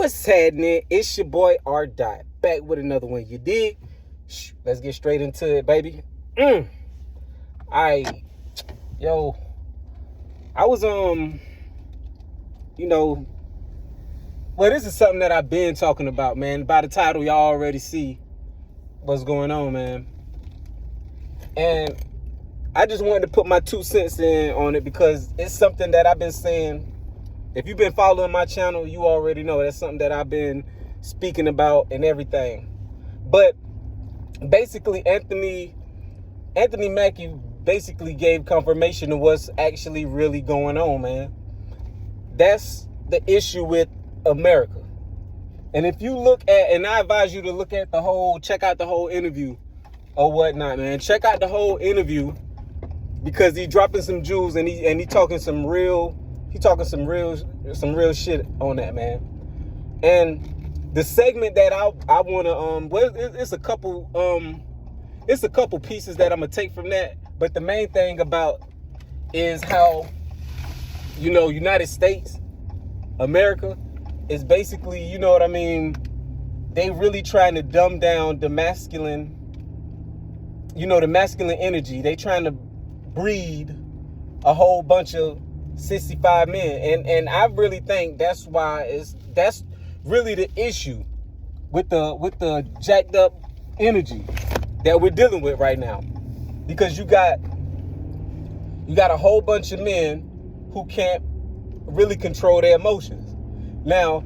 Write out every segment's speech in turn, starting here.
What's happening? It's your boy R. Dot, back with another one. You dig? Let's get straight into it, baby. I was this is something that I've been talking about, man. By the title, y'all already see what's going on, man. And I just wanted to put my 2 cents in on it because it's something that I've been saying. If you've been following my channel, you already know that's something that I've been speaking about and everything. But basically, Anthony Mackie basically gave confirmation of what's actually really going on, man. That's the issue with America. And if you look at, and I advise you to check out the whole interview or whatnot, man. Check out the whole interview because he's dropping some jewels and he talking some real shit on that, man. And the segment that I want to it's a couple pieces that I'm gonna take from that, but the main thing about is how United States, America is basically, you know what I mean, they really trying to dumb down the masculine energy. They trying to breed a whole bunch of 65 men, and I really think that's really the issue with the jacked up energy that we're dealing with right now, because you got a whole bunch of men who can't really control their emotions. Now,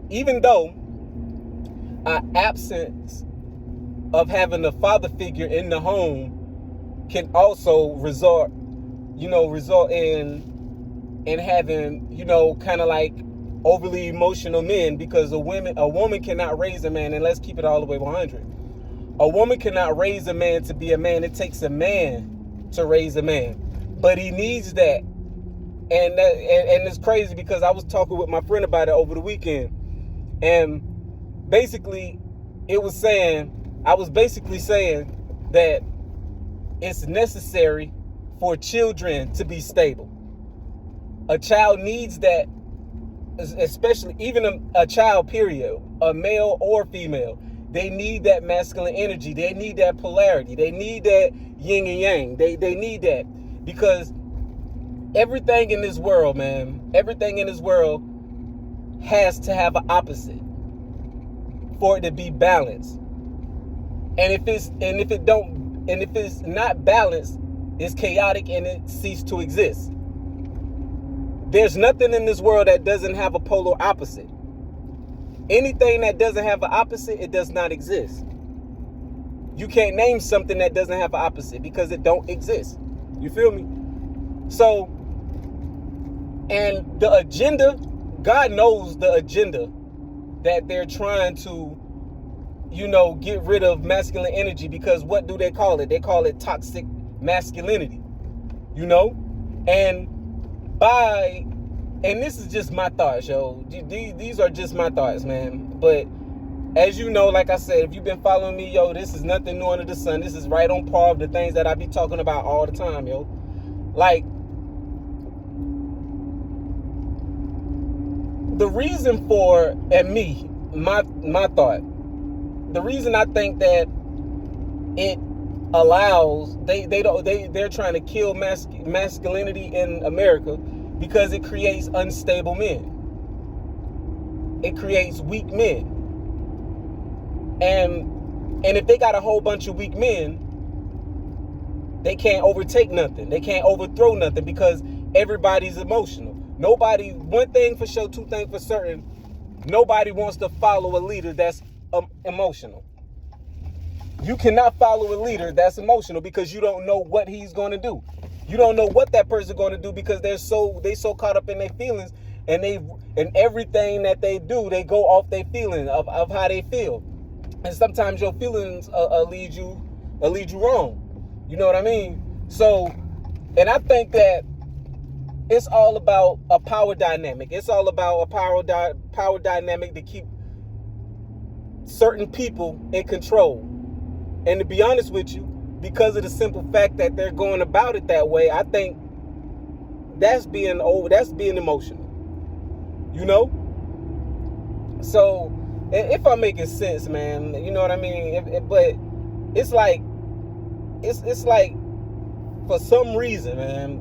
even though an absence of having a father figure in the home can also result in having, kind of like overly emotional men, because a woman cannot raise a man, and let's keep it all the way 100. A woman cannot raise a man to be a man. It takes a man to raise a man, but he needs that. And it's crazy because I was talking with my friend about it over the weekend, and basically I was basically saying that it's necessary for children to be stable. A child needs that, especially even a child, period, a male or female. They need that masculine energy. They need that polarity. They need that yin and yang. They need that, because everything in this world, man, has to have an opposite for it to be balanced. And if it's not balanced, it's chaotic and it ceases to exist. There's nothing in this world that doesn't have a polar opposite. Anything that doesn't have an opposite, it does not exist. You can't name something that doesn't have an opposite because it don't exist. You feel me? So, and the agenda, God knows the agenda that they're trying to, get rid of masculine energy, because what do they call it? They call it toxic masculinity, and this is just my thoughts, yo. These are just my thoughts, man. But as you know, like I said, if you've been following me, yo, this is nothing new under the sun. This is right on par of the things that I be talking about all the time, yo. Like, the reason for, and me, my thought, the reason I think that it allows, they're trying to kill masculinity in America, because it creates unstable men. It creates weak men. And if they got a whole bunch of weak men, they can't overtake nothing. They can't overthrow nothing, because everybody's emotional. One thing for sure, two things for certain, nobody wants to follow a leader that's emotional. You cannot follow a leader that's emotional, because you don't know what he's going to do. You don't know what that person's going to do, because they so caught up in their feelings, and everything that they do, they go off their feeling of how they feel. And sometimes your feelings lead you wrong. You know what I mean? So, and I think that it's all about a power dynamic. It's all about a power dynamic to keep certain people in control. And to be honest with you, because of the simple fact that they're going about it that way, I think that's being emotional. So, if I'm making sense, man, you know what I mean? But it's like, it's like, for some reason, man,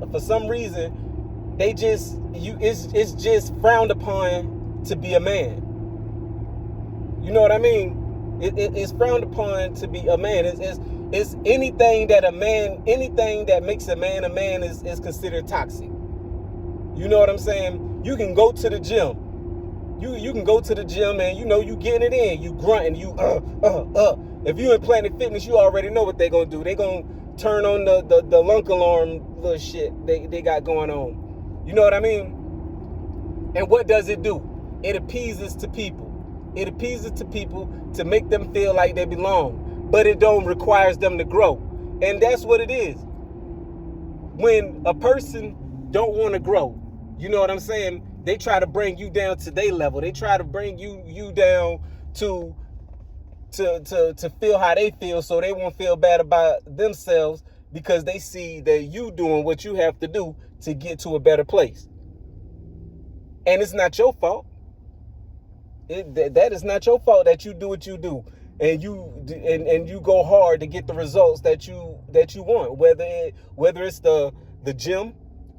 they just, it's just frowned upon to be a man. You know what I mean? It's frowned upon to be a man. It's anything that makes a man is considered toxic. You know what I'm saying? You can go to the gym. You can go to the gym and you getting it in. You grunting. You If you in Planet Fitness, you already know what they're gonna do. They're gonna turn on the lunk alarm little shit they got going on. You know what I mean? And what does it do? It appeases to people. It appeases to people to make them feel like they belong. But it don't requires them to grow. And that's what it is. When a person don't want to grow, you know what I'm saying? They try to bring you down to their level. They try to bring you down to feel how they feel, so they won't feel bad about themselves, because they see that you doing what you have to do to get to a better place. And it's not your fault. That is not your fault that you do what you do, and you go hard to get the results that you want. Whether it's the gym,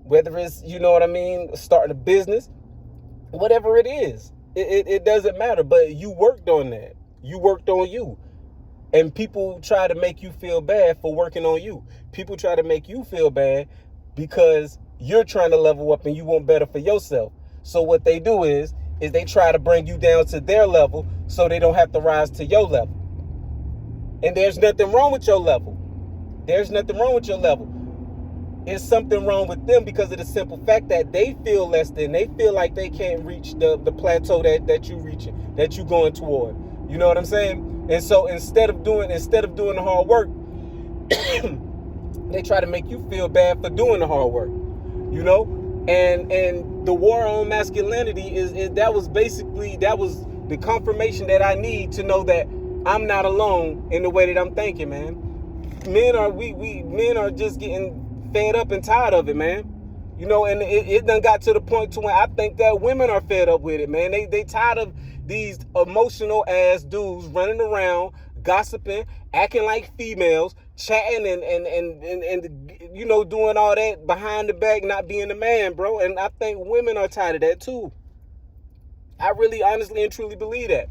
whether it's, you know what I mean, starting a business, whatever it is, it doesn't matter. But you worked on that. You worked on you. And people try to make you feel bad for working on you. People try to make you feel bad because you're trying to level up and you want better for yourself. So what they do is they try to bring you down to their level so they don't have to rise to your level. And there's nothing wrong with your level. There's nothing wrong with your level. It's something wrong with them because of the simple fact that they feel less than. They feel like they can't reach the plateau that you reaching, that you going toward. You know what I'm saying? And so instead of doing the hard work, they try to make you feel bad for doing the hard work. You know? And the war on masculinity is that was the confirmation that I need to know that I'm not alone in the way that I'm thinking, man. Men are just getting fed up and tired of it, man. You know, and it done got to the point to where I think that women are fed up with it, man. They tired of these emotional ass dudes running around, gossiping, acting like females, chatting and you know, doing all that behind the back, not being a man, bro. And I think women are tired of that too. I really honestly and truly believe that.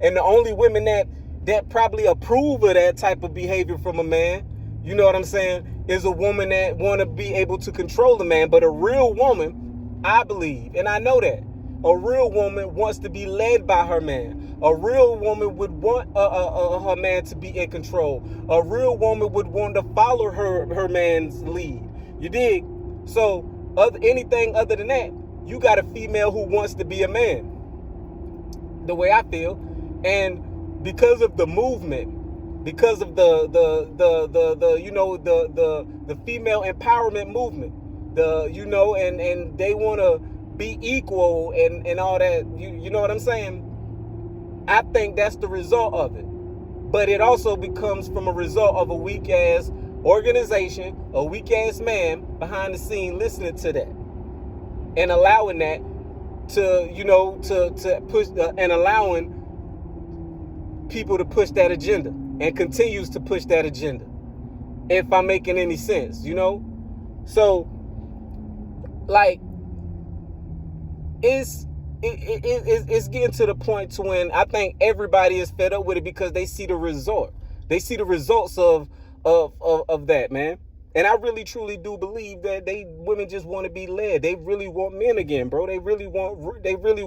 And the only women that probably approve of that type of behavior from a man, you know what I'm saying, is a woman that want to be able to control the man. But a real woman, I believe, and I know that, a real woman wants to be led by her man. A real woman would want her man to be in control. A real woman would want to follow her man's lead. You dig? So anything other than that, you got a female who wants to be a man. The way I feel. And because of the movement, because of the you know, the female empowerment movement, you know, and they want to be equal and all that, you know what I'm saying? I think that's the result of it. But it also becomes from a result of a weak ass organization, a weak ass man behind the scene listening to that and allowing that to, you know, to push and allowing people to push that agenda and continues to push that agenda, if I'm making any sense, you know? So, like, it's getting to the point to when I think everybody is fed up with it because they see the result. They see the results of that, man. And I really truly do believe that women just want to be led. They really want men again, bro. They really want they really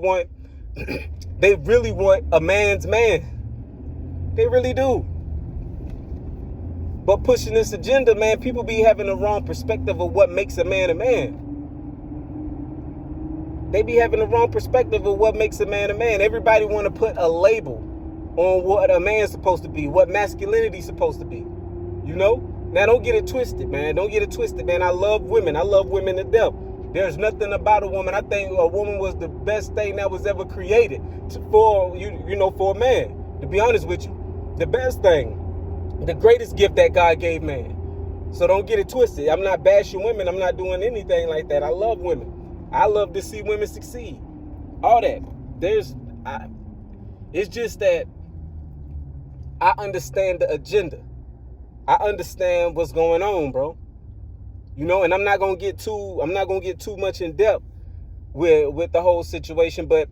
want a man's man. They really do. But pushing this agenda, man, people be having the wrong perspective of what makes a man a man. They be having the wrong perspective of what makes a man a man. Everybody want to put a label on what a man's supposed to be, what masculinity is supposed to be. You know? Now, don't get it twisted, man. Don't get it twisted, man. I love women. I love women to death. There's nothing about a woman. I think a woman was the best thing that was ever created for a man. To be honest with you, the best thing, the greatest gift that God gave man. So don't get it twisted. I'm not bashing women. I'm not doing anything like that. I love women. I love to see women succeed. All that. It's just that I understand the agenda. I understand what's going on, bro. You know, and I'm not gonna get too much in depth with the whole situation, but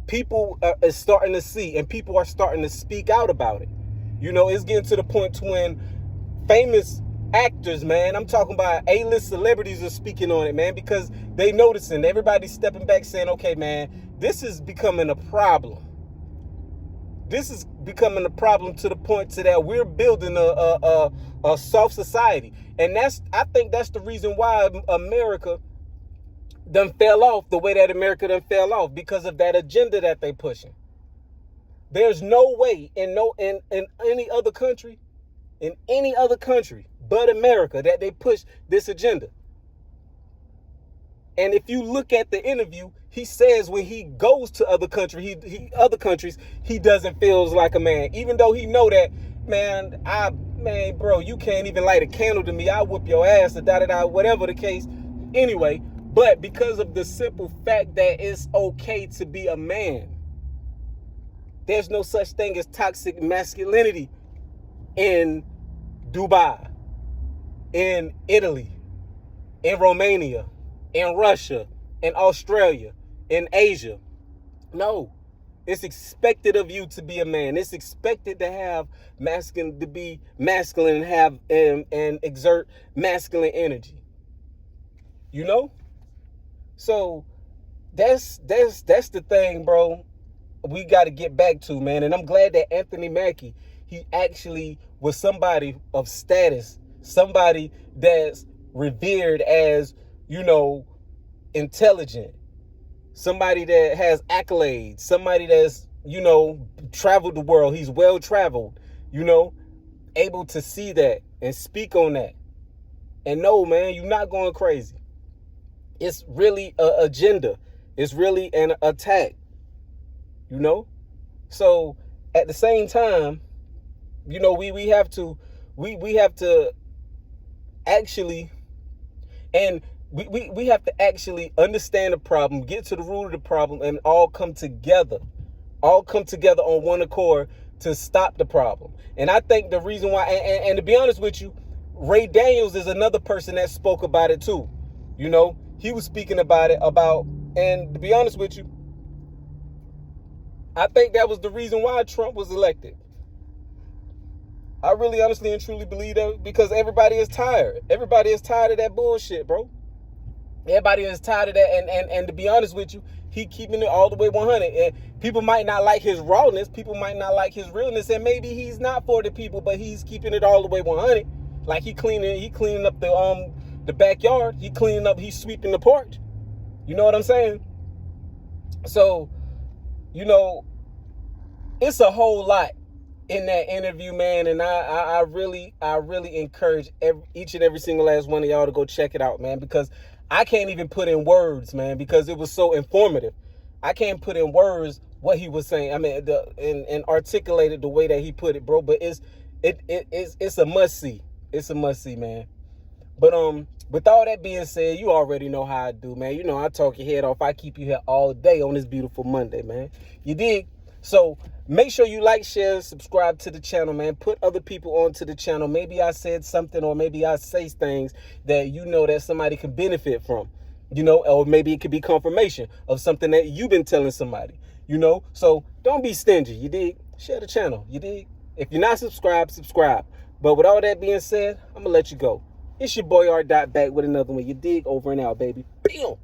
people are starting to see, and people are starting to speak out about it. You know, it's getting to the point to when famous actors, man, I'm talking about A-list celebrities, are speaking on it, man, because they noticing, everybody's stepping back saying, okay, man, this is becoming a problem. This is becoming a problem to the point to that we're building a soft society. And I think that's the reason why America done fell off the way that America done fell off, because of that agenda that they pushing. There's no way in any other country, but America, that they push this agenda. And if you look at the interview, he says when he goes to other countries, he doesn't feel like a man, even though he know that, man, bro, you can't even light a candle to me. I'll whoop your ass, or whatever the case. Anyway, but because of the simple fact that it's okay to be a man, there's no such thing as toxic masculinity in Dubai, in Italy, in Romania, in Russia, in Australia, in Asia. No, it's expected of you to be a man. It's expected to have to be masculine, and have and exert masculine energy. You know? So that's the thing, bro. We got to get back to, man. And I'm glad that Anthony Mackie, he actually was somebody of status, somebody that's revered as, you know, intelligent, somebody that has accolades, somebody that's, you know, traveled the world. He's well traveled, you know, able to see that and speak on that. And no, man, you're not going crazy. It's really an agenda. It's really an attack, you know? So at the same time, you know, we have to actually, and we have to actually understand the problem, get to the root of the problem, and all come together on one accord to stop the problem. And I think the reason why, and to be honest with you, Ray Daniels is another person that spoke about it too. You know, he was speaking about it, and to be honest with you, I think that was the reason why Trump was elected. I really honestly and truly believe that, because everybody is tired. Everybody is tired of that bullshit, bro. Everybody is tired of that, and to be honest with you, he keeping it all the way 100. And people might not like his rawness, people might not like his realness, and maybe he's not for the people, but he's keeping it all the way 100. Like he cleaning up the backyard, he's sweeping the porch. You know what I'm saying? So, you know, it's a whole lot in that interview, man, and I really encourage each and every single last one of y'all to go check it out, man, because I can't even put in words, man, because it was so informative. I can't put in words what he was saying. I mean, and articulated the way that he put it, bro. But it's a must see. It's a must see, man. But with all that being said, you already know how I do, man. You know I talk your head off. I keep you here all day on this beautiful Monday, man. You dig? So make sure you like, share, subscribe to the channel, man. Put other people onto the channel. Maybe I said something, or maybe I say things that you know that somebody can benefit from, you know, or maybe it could be confirmation of something that you've been telling somebody, you know. So don't be stingy, you dig? Share the channel, you dig? If you're not subscribed, subscribe. But with all that being said, I'm going to let you go. It's your boy R. Dot back with another one, you dig? Over and out, baby. Bam!